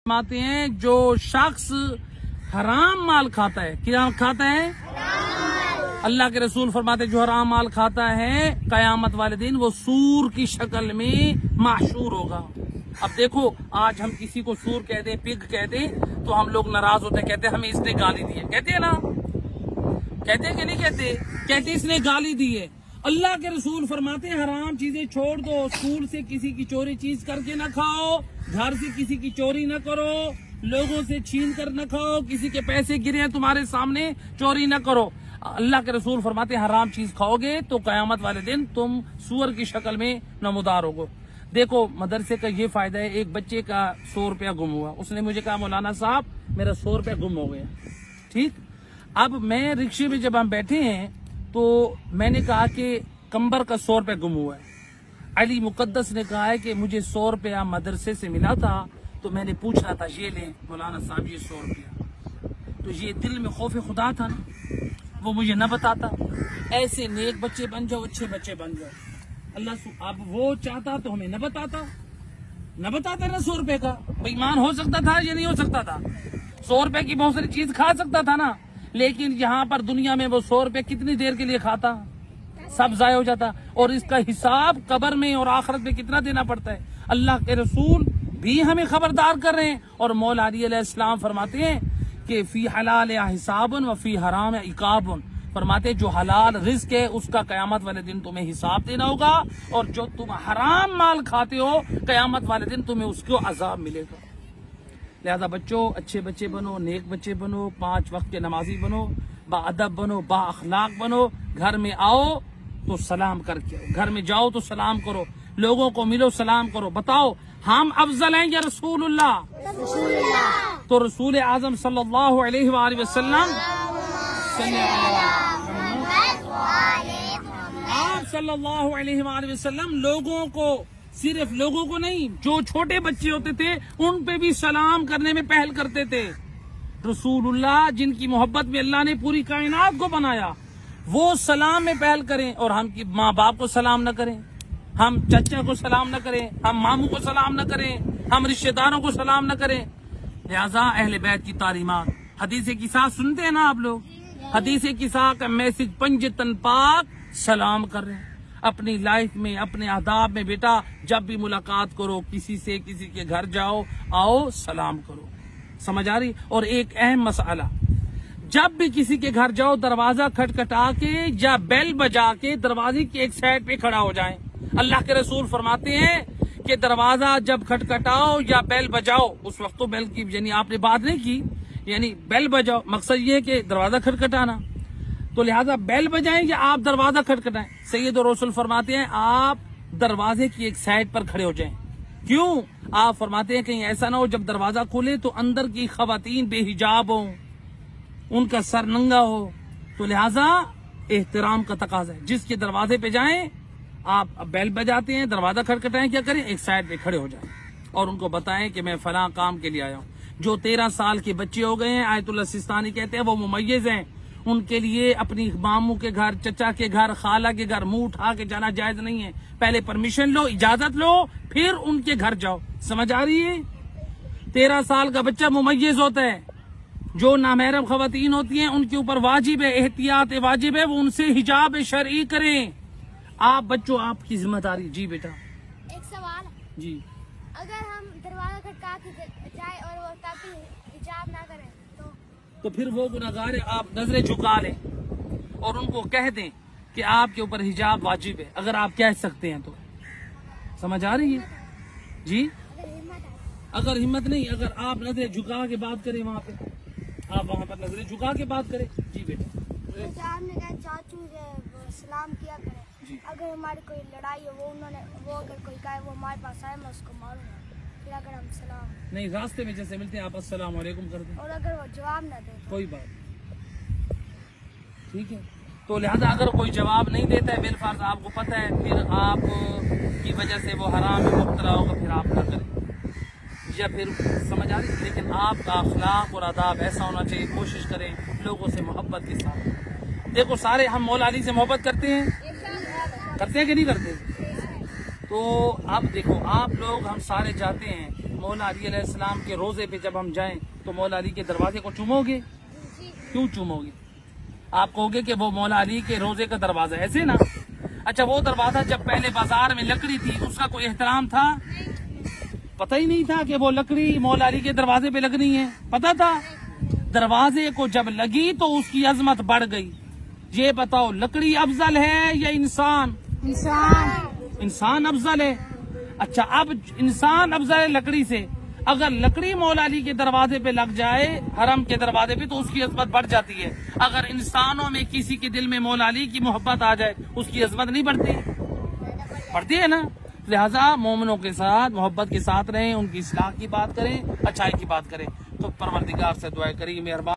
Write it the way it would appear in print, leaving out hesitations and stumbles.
फरमाते हैं जो शख्स हराम माल खाता है, क्या खाता है? अल्लाह के रसूल फरमाते जो हराम माल खाता है कयामत वाले दिन वो सूर की शक्ल में माशूर होगा। अब देखो आज हम किसी को सूर कह दे, पिग कह दे तो हम लोग नाराज होते हैं, कहते हैं हमें इसने गाली दी है, कहते हैं ना, कहते हैं कि नहीं कहते? कहते इसने गाली दी है। अल्लाह के रसूल फरमाते हराम चीजें छोड़ दो, स्कूल से किसी की चोरी चीज करके न खाओ, घर से किसी की चोरी न करो, लोगों से छीन कर न खाओ, किसी के पैसे गिरे हैं तुम्हारे सामने चोरी न करो। अल्लाह के रसूल फरमाते हराम चीज खाओगे तो कयामत वाले दिन तुम सूअर की शक्ल में नमूदार होगो। देखो मदरसे का ये फायदा है, एक बच्चे का 100 रुपया गुम हुआ, उसने मुझे कहा मौलाना साहब मेरा 100 रुपया गुम हो गया। ठीक, अब मैं रिक्शे में जब हम बैठे हैं तो मैंने कहा कि कंबर का 100 रुपया गुम हुआ है। अली मुकद्दस ने कहा है कि मुझे 100 रुपया मदरसे से मिला था, तो मैंने पूछा था ये ले मौलाना साहब ये 100 रुपया, तो ये दिल में खौफ खुदा था ना, वो मुझे न बताता। ऐसे नेक बच्चे बन जाओ, अच्छे बच्चे बन जाओ। अल्लाह अब वो चाहता तो हमें न बताता ना 100 रुपए का। बेईमान हो सकता था या नहीं हो सकता था? 100 रुपए की बहुत सारी चीज खा सकता था ना, लेकिन यहाँ पर दुनिया में वो 100 रुपए कितनी देर के लिए खाता, सब जाया हो जाता। और इसका हिसाब कब्र में और आखिरत में कितना देना पड़ता है। अल्लाह के रसूल भी हमें खबरदार कर रहे हैं और मौला अली अलैहिस्सलाम फरमाते हैं कि फी हलाल हिसाबन व फी हराम इकाबन, फरमाते जो हलाल रिस्क है उसका कयामत वाले दिन तुम्हें हिसाब देना होगा, और जो तुम हराम माल खाते हो कयामत वाले दिन तुम्हें उसको अजाब मिलेगा। लिहाजा बच्चों अच्छे बच्चे बनो, नेक बच्चे बनो, 5 वक्त के नमाजी बनो, बाअदब बनो, बाअखलाक बनो। घर में आओ तो सलाम करके आओ, घर में जाओ तो सलाम करो, लोगों को मिलो सलाम करो, बताओ हम अफजल हैं या रसूलुल्लाह? तो रसूल आजम सल्लल्लाहु अलैहि वसल्लम आप सल्लल्लाहु अलैहि वसल्लम लोगों को, सिर्फ लोगों को नहीं, जो छोटे बच्चे होते थे उन पे भी सलाम करने में पहल करते थे। रसूलुल्लाह जिनकी मोहब्बत में अल्लाह ने पूरी कायनात को बनाया, वो सलाम में पहल करें और हम की माँ बाप को सलाम न करें, हम चचा को सलाम न करें, हम मामू को सलाम न करें, हम रिश्तेदारों को सलाम न करें। लिहाजा अहले बैत की तालीमात, हदीसे की साथ सुनते हैं ना आप लोग, हदीसे की साथ का मैसेज पंजतन पाक सलाम कर रहे हैं। अपनी लाइफ में, अपने आदाब में बेटा जब भी मुलाकात करो किसी से, किसी के घर जाओ, आओ सलाम करो। समझ आ रही? और एक अहम मसाला, जब भी किसी के घर जाओ दरवाजा खटखटा के या बेल बजा के दरवाजे की एक साइड पे खड़ा हो जाएं। अल्लाह के रसूल फरमाते हैं कि दरवाजा जब खटखटाओ या बेल बजाओ, उस वक्त तो बेल की यानी आपने बात नहीं की, यानी बेल बजाओ, मकसद ये है कि दरवाजा खटखटाना, तो लिहाजा बेल बजाएं या आप दरवाजा खटखटाएं। सैयद रसूल फरमाते हैं आप दरवाजे की एक साइड पर खड़े हो जाएं। क्यों? आप फरमाते हैं कहीं ऐसा ना हो जब दरवाजा खोले तो अंदर की खवातीन बेहिजाब हो, उनका सर नंगा हो, तो लिहाजा एहतराम का तकाजा है। जिसके दरवाजे पे जाएं आप बेल बजाते हैं, दरवाजा खटखटाएं, क्या करें? एक साइड पे खड़े हो जाएं और उनको बताएं कि मैं फलां काम के लिए आया हूँ। जो 13 साल के बच्चे हो गए हैं, आयतुल्लाह सिस्तानी कहते हैं वो मुमय्यिज हैं, उनके लिए अपनी मामू के घर, चचा के घर, खाला के घर मुंह उठा के जाना जायज नहीं है। पहले परमिशन लो, इजाजत लो, फिर उनके घर जाओ। समझ आ रही है? 13 साल का बच्चा मुमय्यिज होता है। जो नामहरम खवातीन होती हैं उनके ऊपर वाजिब है, एहतियात वाजिब है, वो उनसे हिजाब शरई करें। आप बच्चों आपकी जिम्मेदारी। जी बेटा एक सवाल जी, अगर हम दरवाजा खटका के जाए और वो ताकि हिजाब ना करें तो फिर वो गुनहगार है, आप नजरें झुका लें और उनको कह दें कि आपके ऊपर हिजाब वाजिब है, अगर आप कह सकते हैं तो। समझ आ रही है? जी, अगर हिम्मत नहीं, अगर आप नजरें झुका के बात करें, वहाँ पे आप वहाँ पर नजरें झुका के बात करें। जी बेटा, आपने कहा चाचू सलाम किया करें, अगर हमारी कोई लड़ाई हो, वो अगर कोई कहे वो हमारे पास आए मैं उसको मारूंगा, फिर अगर हम सलाम नहीं, रास्ते में जैसे मिलते हैं आप अस्सलाम वालेकुम कर दें, और अगर वो जवाब ना दे कोई बात, ठीक है। तो लिहाजा अगर कोई जवाब नहीं देता है, बिलफर्ज आपको पता है फिर आप की वजह से वो हराम में मुब्तला होगा, फिर आप ना करें, या फिर समझ आ रही है। लेकिन आपका अखलाक और आदाब ऐसा होना चाहिए, कोशिश करें लोगों से मोहब्बत के साथ। देखो सारे हम मौला अली से मोहब्बत करते हैं कि नहीं करते? तो अब देखो आप लोग हम सारे जाते हैं मौला अली अलैहिस्सलाम के रोजे पे जब हम जाएं तो मौला अली के दरवाजे को चूमोगे? क्यों चूमोगे? आप कहोगे कि वो मौला अली के रोजे का दरवाजा ऐसे ना। अच्छा, वो दरवाजा जब पहले बाजार में लकड़ी थी उसका कोई एहतराम था? पता ही नहीं था कि वो लकड़ी मौला अली के दरवाजे पे लगनी है। पता था? दरवाजे को जब लगी तो उसकी अजमत बढ़ गई। ये बताओ, लकड़ी अफजल है या इंसान? इंसान अफजल है। अच्छा, अब इंसान अफजल है लकड़ी से। अगर लकड़ी मौला अली के दरवाजे पे लग जाए, हरम के दरवाजे पे, तो उसकी अजमत बढ़ जाती है। अगर इंसानों में किसी के दिल में मौला अली की मोहब्बत आ जाए, उसकी अजमत नहीं बढ़ती? बढ़ती है ना। लिहाजा मोमिनों के साथ मोहब्बत के साथ रहें, उनकी इस्लाह की बात करें, अच्छाई की बात करें। तो परवरदिगार से दुआ करें, मेहरबान